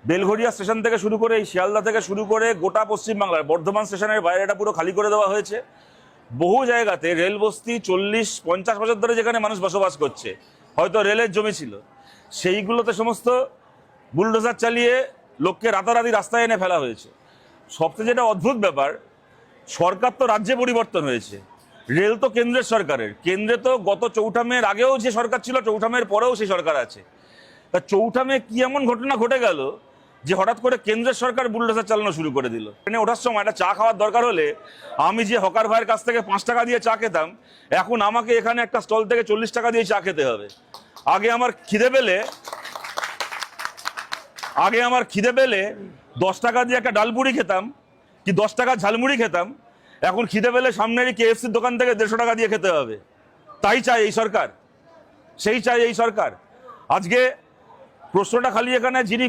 Belgharia station থেকে শুরু করে এই শিয়ালদা থেকে শুরু করে গোটা পশ্চিমবাংলার বর্ধমান স্টেশনের বাইরেটা পুরো খালি করে দেওয়া হয়েছে। বহু জায়গাতে রেল বস্তি 40-50 বছর ধরে যেখানে মানুষ বসবাস করছে, হয়তো রেলের জমি ছিল, সেইগুলোতে সমস্ত বুলডোজার চালিয়ে লোককে রাতারাতি রাস্তায় এনে ফেলা হয়েছে। সবচেয়ে যেটা অদ্ভুত ব্যাপার, সরকার তো রাজ্যে পরিবর্তন হয়েছে, রেল তো কেন্দ্রের সরকারের। কেন্দ্রে তো গত 4ঠা মের আগেও যে সরকার ছিল, 4ঠা মের পরেও সেই সরকার আছে। তা 4ঠা মে কি এমন ঘটনা ঘটে গেল যে হঠাৎ করে কেন্দ্রের সরকার বুলডোজার চালানো শুরু করে দিল? ট্রেনে ওঠার সময় একটা চা খাওয়ার দরকার হলে আমি যে হকার ভাইয়ের কাছ থেকে 5 টাকা দিয়ে চা খেতাম, এখন আমাকে এখানে একটা স্টল থেকে 40 টাকা দিয়ে চা খেতে হবে। আগে আমার খিদে পেলে 10 টাকা দিয়ে একটা ডালপুরি খেতাম কি 10 টাকা ঝালমুড়ি খেতাম, এখন খিদে পেলে সামনেরই KFC-র দোকান থেকে 150 টাকা দিয়ে খেতে হবে। তাই চাই এই সরকার, সেই চাই এই সরকার। আজকে প্রশ্নটা খালি এখানে যিনি